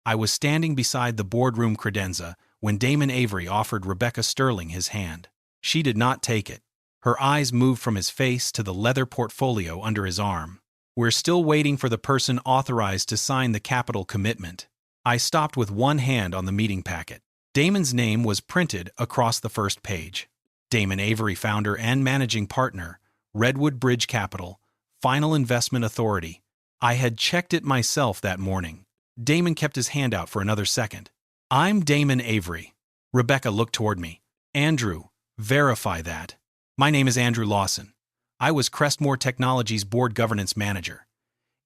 I was standing beside the boardroom credenza when Damon Avery offered Rebecca Sterling his hand. She did not take it. Her eyes moved from his face to the leather portfolio under his arm. "We're still waiting for the person authorized to sign the capital commitment." I stopped with one hand on the meeting packet. Damon's name was printed across the first page. Damon Avery, founder and managing partner, Redwood Bridge Capital, Final Investment Authority. I had checked it myself that morning. Damon kept his hand out for another second. "I'm Damon Avery." Rebecca looked toward me. "Andrew, verify that." "My name is Andrew Lawson. I was Crestmoor Technologies board governance manager."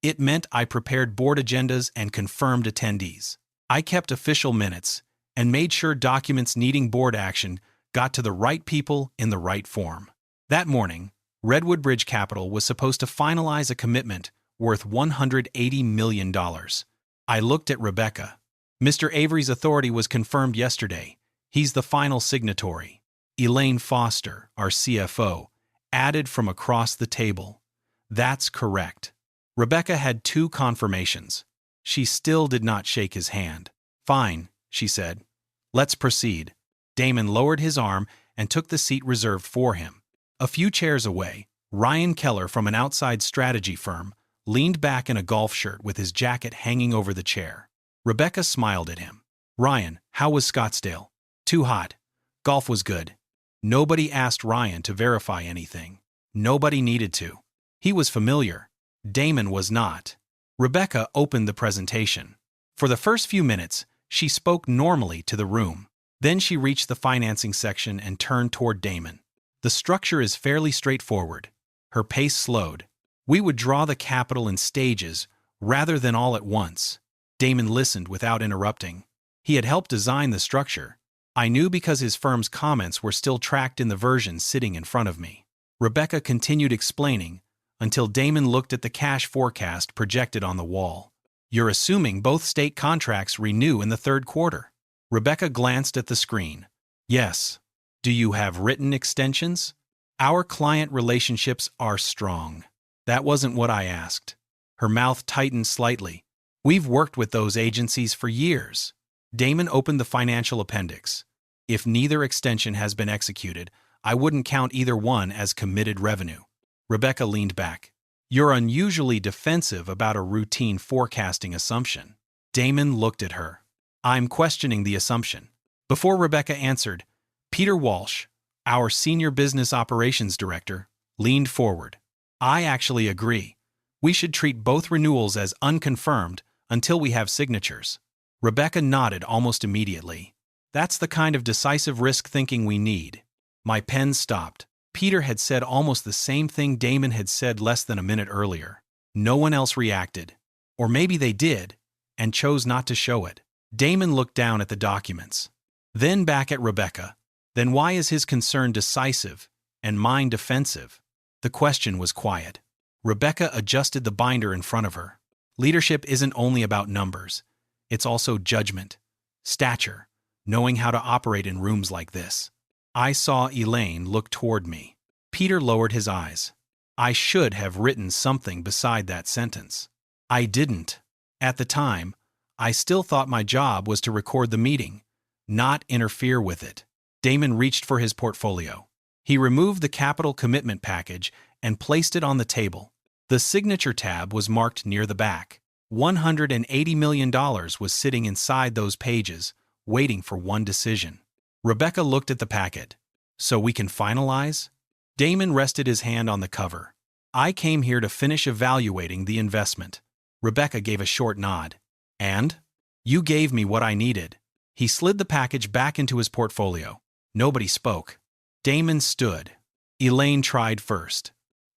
It meant I prepared board agendas and confirmed attendees. I kept official minutes and made sure documents needing board action got to the right people in the right form. That morning, Redwood Bridge Capital was supposed to finalize a commitment worth $180 million. I looked at Rebecca. "Mr. Avery's authority was confirmed yesterday. He's the final signatory." Elaine Foster, our CFO, added from across the table. "That's correct." Rebecca had 2 confirmations. She still did not shake his hand. "Fine," she said. "Let's proceed." Damon lowered his arm and took the seat reserved for him. A few chairs away, Ryan Keller from an outside strategy firm leaned back in a golf shirt with his jacket hanging over the chair. Rebecca smiled at him. "Ryan, how was Scottsdale?" "Too hot. Golf was good." Nobody asked Ryan to verify anything. Nobody needed to. He was familiar. Damon was not. Rebecca opened the presentation. For the first few minutes, she spoke normally to the room. Then she reached the financing section and turned toward Damon. "The structure is fairly straightforward." Her pace slowed. "We would draw the capital in stages rather than all at once." Damon listened without interrupting. He had helped design the structure. I knew because his firm's comments were still tracked in the version sitting in front of me. Rebecca continued explaining until Damon looked at the cash forecast projected on the wall. "You're assuming both state contracts renew in the 3rd quarter." Rebecca glanced at the screen. "Yes." "Do you have written extensions?" "Our client relationships are strong." "That wasn't what I asked." Her mouth tightened slightly. "We've worked with those agencies for years." Damon opened the financial appendix. "If neither extension has been executed, I wouldn't count either one as committed revenue." Rebecca leaned back. "You're unusually defensive about a routine forecasting assumption." Damon looked at her. "I'm questioning the assumption." Before Rebecca answered, Peter Walsh, our Senior Business Operations Director, leaned forward. "I actually agree. We should treat both renewals as unconfirmed until we have signatures." Rebecca nodded almost immediately. "That's the kind of decisive risk thinking we need." My pen stopped. Peter had said almost the same thing Damon had said less than a minute earlier. No one else reacted. Or maybe they did, and chose not to show it. Damon looked down at the documents. Then back at Rebecca. Then why is his concern decisive and mine defensive? The question was quiet. Rebecca adjusted the binder in front of her. Leadership isn't only about numbers. It's also judgment, stature, knowing how to operate in rooms like this. I saw Elaine look toward me. Peter lowered his eyes. I should have written something beside that sentence. I didn't. At the time, I still thought my job was to record the meeting, not interfere with it. Damon reached for his portfolio. He removed the capital commitment package and placed it on the table. The signature tab was marked near the back. $180 million was sitting inside those pages, waiting for one decision. Rebecca looked at the packet. "So we can finalize?" Damon rested his hand on the cover. "I came here to finish evaluating the investment." Rebecca gave a short nod. "And?" "You gave me what I needed." He slid the package back into his portfolio. Nobody spoke. Damon stood. Elaine tried first.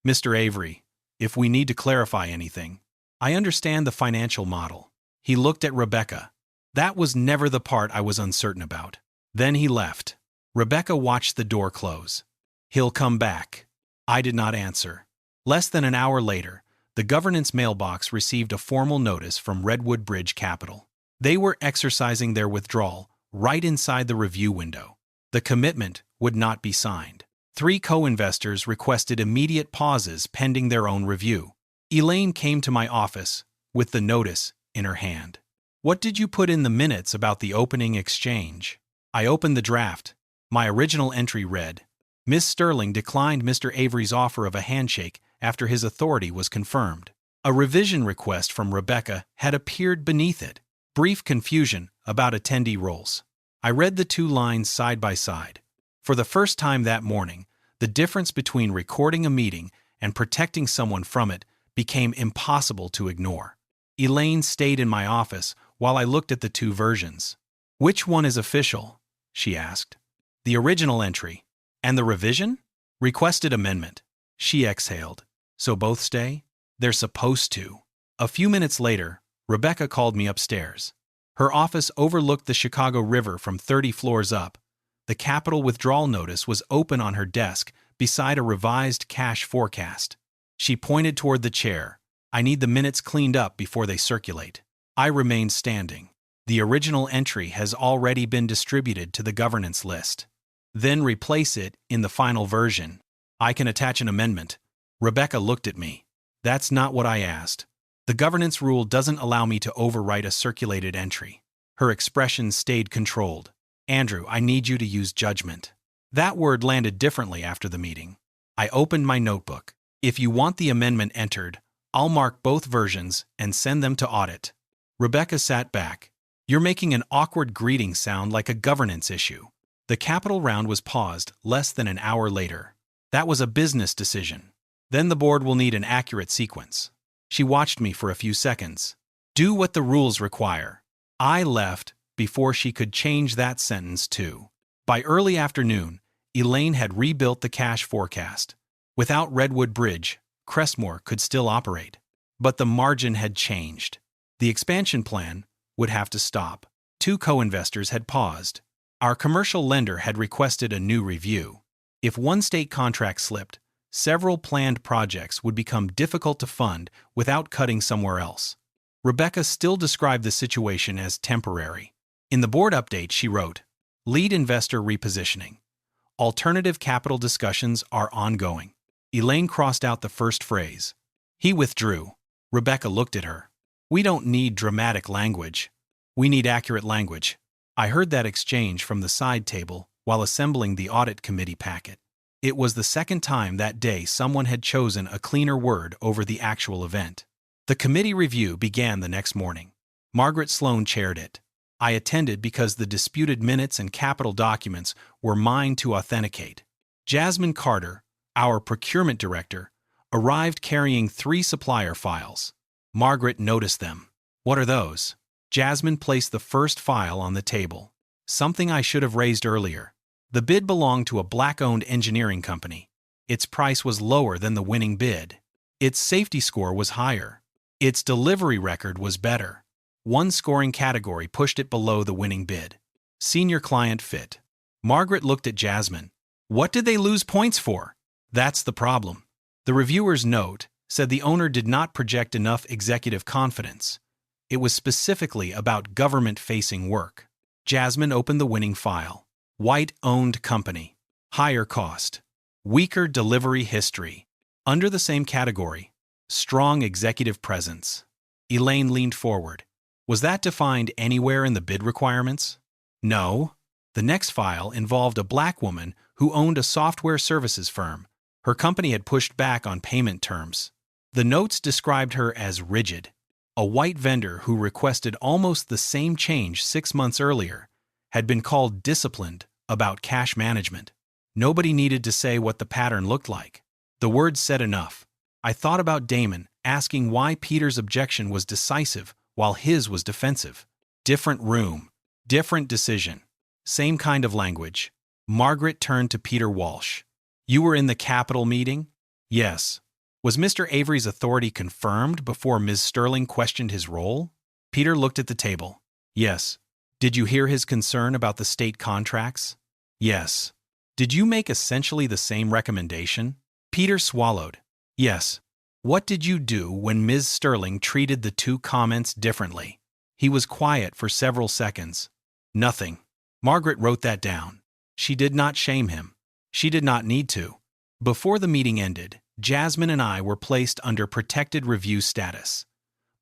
"Mr. Avery, if we need to clarify anything, I understand the financial model." He looked at Rebecca. "That was never the part I was uncertain about." Then he left. Rebecca watched the door close. "He'll come back." I did not answer. Less than an hour later, the governance mailbox received a formal notice from Redwood Bridge Capital. They were exercising their withdrawal right inside the review window. The commitment would not be signed. 3 co-investors requested immediate pauses pending their own review. Elaine came to my office with the notice in her hand. What did you put in the minutes about the opening exchange? I opened the draft. My original entry read, Ms. Sterling declined Mr. Avery's offer of a handshake after his authority was confirmed. A revision request from Rebecca had appeared beneath it. Brief confusion about attendee roles. I read the two lines side by side. For the first time that morning, the difference between recording a meeting and protecting someone from it became impossible to ignore. Elaine stayed in my office while I looked at the two versions. Which one is official? She asked. The original entry. And the revision? Requested amendment. She exhaled. So both stay? They're supposed to. A few minutes later, Rebecca called me upstairs. Her office overlooked the Chicago River from 30 floors up. The capital withdrawal notice was open on her desk beside a revised cash forecast. She pointed toward the chair. I need the minutes cleaned up before they circulate. I remained standing. The original entry has already been distributed to the governance list. Then replace it in the final version. I can attach an amendment. Rebecca looked at me. That's not what I asked. The governance rule doesn't allow me to overwrite a circulated entry. Her expression stayed controlled. Andrew, I need you to use judgment. That word landed differently after the meeting. I opened my notebook. If you want the amendment entered, I'll mark both versions and send them to audit. Rebecca sat back. You're making an awkward greeting sound like a governance issue. The capital round was paused less than an hour later. That was a business decision. Then the board will need an accurate sequence. She watched me for a few seconds. Do what the rules require. I left before she could change that sentence too. By early afternoon, Elaine had rebuilt the cash forecast. Without Redwood Bridge, Crestmoor could still operate. But the margin had changed. The expansion plan would have to stop. Two co-investors had paused. Our commercial lender had requested a new review. If one state contract slipped, several planned projects would become difficult to fund without cutting somewhere else. Rebecca still described the situation as temporary. In the board update, she wrote, Lead investor repositioning. Alternative capital discussions are ongoing. Elaine crossed out the first phrase. He withdrew. Rebecca looked at her. We don't need dramatic language. We need accurate language. I heard that exchange from the side table while assembling the audit committee packet. It was the second time that day someone had chosen a cleaner word over the actual event. The committee review began the next morning. Margaret Sloan chaired it. I attended because the disputed minutes and capital documents were mine to authenticate. Jasmine Carter, our procurement director, arrived carrying 3 supplier files. Margaret noticed them. What are those? Jasmine placed the first file on the table. Something I should have raised earlier. The bid belonged to a black-owned engineering company. Its price was lower than the winning bid. Its safety score was higher. Its delivery record was better. One scoring category pushed it below the winning bid. Senior client fit. Margaret looked at Jasmine. What did they lose points for? That's the problem. The reviewer's note said the owner did not project enough executive confidence. It was specifically about government-facing work. Jasmine opened the winning file. White-owned company. Higher cost. Weaker delivery history. Under the same category, strong executive presence. Elaine leaned forward. Was that defined anywhere in the bid requirements? No. The next file involved a black woman who owned a software services firm. Her company had pushed back on payment terms. The notes described her as rigid. A white vendor who requested almost the same change 6 months earlier had been called disciplined about cash management. Nobody needed to say what the pattern looked like. The words said enough. I thought about Damon asking why Peter's objection was decisive while his was defensive. Different room. Different decision. Same kind of language. Margaret turned to Peter Walsh. You were in the capital meeting? Yes. Was Mr. Avery's authority confirmed before Ms. Sterling questioned his role? Peter looked at the table. Yes. Did you hear his concern about the state contracts? Yes. Did you make essentially the same recommendation? Peter swallowed. Yes. What did you do when Ms. Sterling treated the two comments differently? He was quiet for several seconds. Nothing. Margaret wrote that down. She did not shame him. She did not need to. Before the meeting ended, Jasmine and I were placed under protected review status.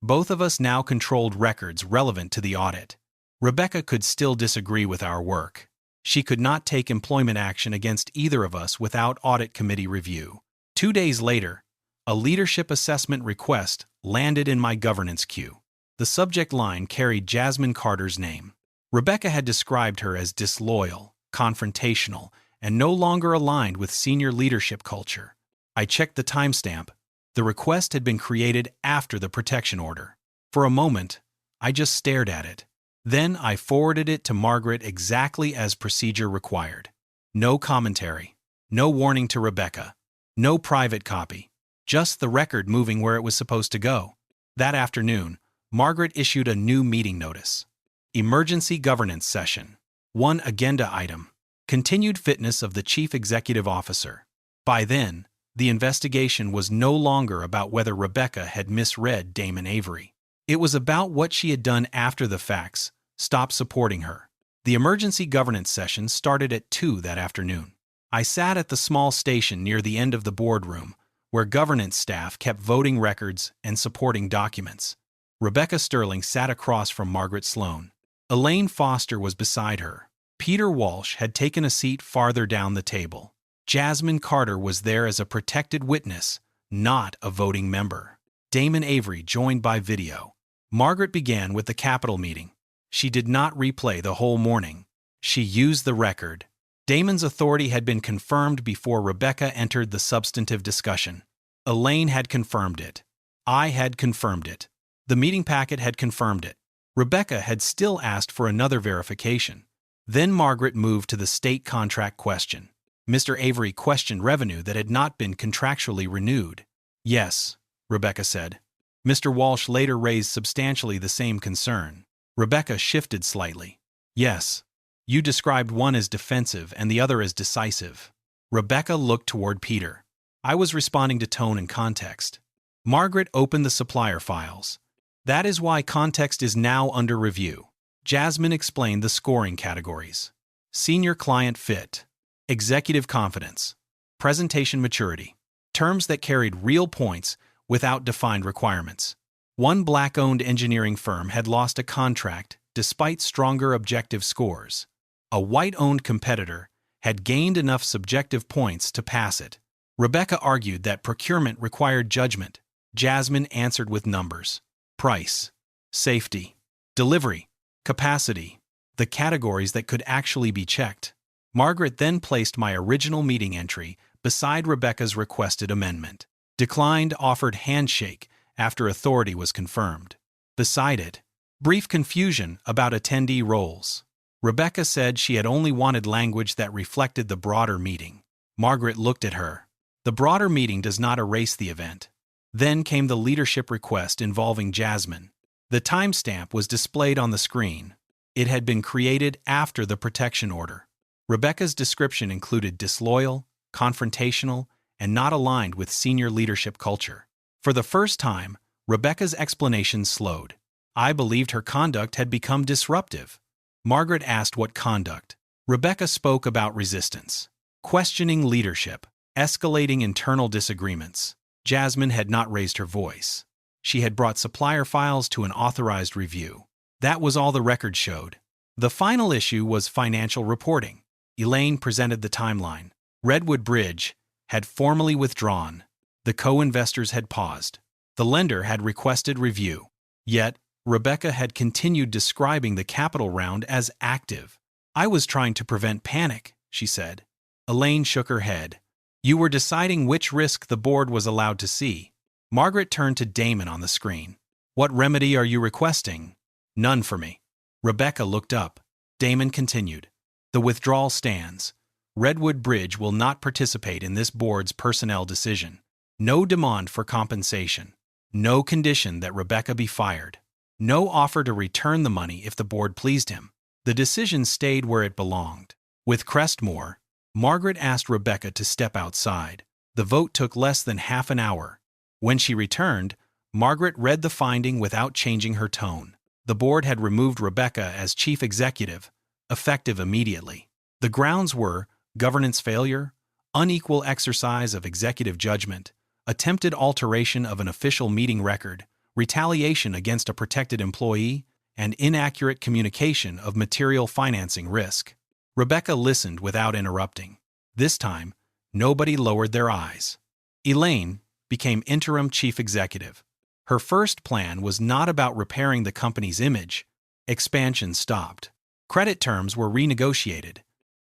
Both of us now controlled records relevant to the audit. Rebecca could still disagree with our work. She could not take employment action against either of us without audit committee review. 2 days later, a leadership assessment request landed in my governance queue. The subject line carried Jasmine Carter's name. Rebecca had described her as disloyal, confrontational, and no longer aligned with senior leadership culture. I checked the timestamp. The request had been created after the protection order. For a moment, I just stared at it. Then I forwarded it to Margaret exactly as procedure required. No commentary, no warning to Rebecca, no private copy, just the record moving where it was supposed to go. That afternoon, Margaret issued a new meeting notice. Emergency governance session. 1 agenda item. Continued fitness of the Chief Executive Officer. By then, the investigation was no longer about whether Rebecca had misread Damon Avery. It was about what she had done after the facts stopped supporting her. The emergency governance session started at 2 that afternoon. I sat at the small station near the end of the boardroom, where governance staff kept voting records and supporting documents. Rebecca Sterling sat across from Margaret Sloan. Elaine Foster was beside her. Peter Walsh had taken a seat farther down the table. Jasmine Carter was there as a protected witness, not a voting member. Damon Avery joined by video. Margaret began with the Capitol meeting. She did not replay the whole morning. She used the record. Damon's authority had been confirmed before Rebecca entered the substantive discussion. Elaine had confirmed it. I had confirmed it. The meeting packet had confirmed it. Rebecca had still asked for another verification. Then Margaret moved to the state contract question. Mr. Avery questioned revenue that had not been contractually renewed. Yes, Rebecca said. Mr. Walsh later raised substantially the same concern. Rebecca shifted slightly. Yes. You described one as defensive and the other as decisive. Rebecca looked toward Peter. I was responding to tone and context. Margaret opened the supplier files. That is why context is now under review. Jasmine explained the scoring categories. Senior client fit. Executive confidence. Presentation maturity. Terms that carried real points without defined requirements. One black-owned engineering firm had lost a contract despite stronger objective scores. A white-owned competitor had gained enough subjective points to pass it. Rebecca argued that procurement required judgment. Jasmine answered with numbers. Price, safety, delivery, capacity, the categories that could actually be checked. Margaret then placed my original meeting entry beside Rebecca's requested amendment. Declined offered Handshake after authority was confirmed. Beside it, brief confusion about attendee roles. Rebecca said she had only wanted language that reflected the broader meeting. Margaret looked at her. The broader meeting does not erase the event. Then came the leadership request involving Jasmine. The timestamp was displayed on the screen. It had been created after the protection order. Rebecca's description included disloyal, confrontational, and not aligned with senior leadership culture. For the first time, Rebecca's explanation slowed. I believed her conduct had become disruptive. Margaret asked what conduct. Rebecca spoke about resistance, questioning leadership, escalating internal disagreements. Jasmine had not raised her voice. She had brought supplier files to an authorized review. That was all the record showed. The final issue was financial reporting. Elaine presented the timeline. Redwood Bridge had formally withdrawn. The co-investors had paused. The lender had requested review. Yet, Rebecca had continued describing the capital round as active. I was trying to prevent panic, she said. Elaine shook her head. You were deciding which risk the board was allowed to see. Margaret turned to Damon on the screen. What remedy are you requesting? None for me. Rebecca looked up. Damon continued. The withdrawal stands. Redwood Bridge will not participate in this board's personnel decision. No demand for compensation. No condition that Rebecca be fired. No offer to return the money if the board pleased him. The decision stayed where it belonged. With Crestmoor, Margaret asked Rebecca to step outside. The vote took less than half an hour. When she returned, Margaret read the finding without changing her tone. The board had removed Rebecca as chief executive, effective immediately. The grounds were governance failure, unequal exercise of executive judgment, attempted alteration of an official meeting record, retaliation against a protected employee, and inaccurate communication of material financing risk. Rebecca listened without interrupting. This time, nobody lowered their eyes. Elaine became interim chief executive. Her first plan was not about repairing the company's image. Expansion stopped. Credit terms were renegotiated.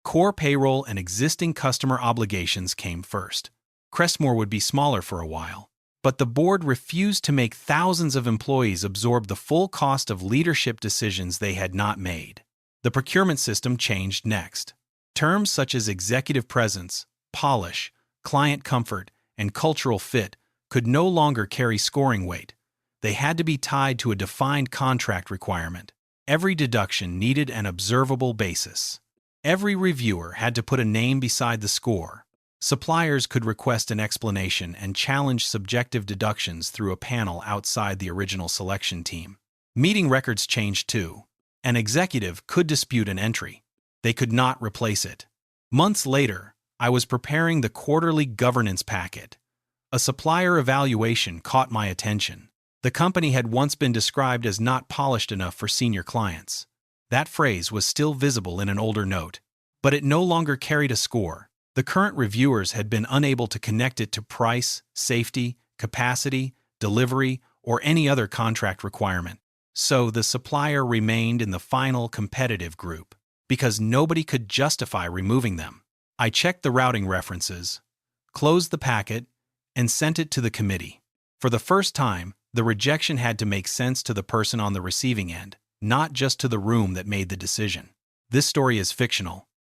Core payroll and existing customer obligations came first. Crestmoor would be smaller for a while, but the board refused to make thousands of employees absorb the full cost of leadership decisions they had not made. The procurement system changed next. Terms such as executive presence, polish, client comfort, and cultural fit could no longer carry scoring weight. They had to be tied to a defined contract requirement. Every deduction needed an observable basis. Every reviewer had to put a name beside the score. Suppliers could request an explanation and challenge subjective deductions through a panel outside the original selection team. Meeting records changed too. An executive could dispute an entry. They could not replace it. Months later, I was preparing the quarterly governance packet. A supplier evaluation caught my attention. The company had once been described as not polished enough for senior clients. That phrase was still visible in an older note, but it no longer carried a score. The current reviewers had been unable to connect it to price, safety, capacity, delivery, or any other contract requirement. So the supplier remained in the final competitive group, because nobody could justify removing them. I checked the routing references, closed the packet, and sent it to the committee. For the first time, the rejection had to make sense to the person on the receiving end, not just to the room that made the decision. This story is fictional,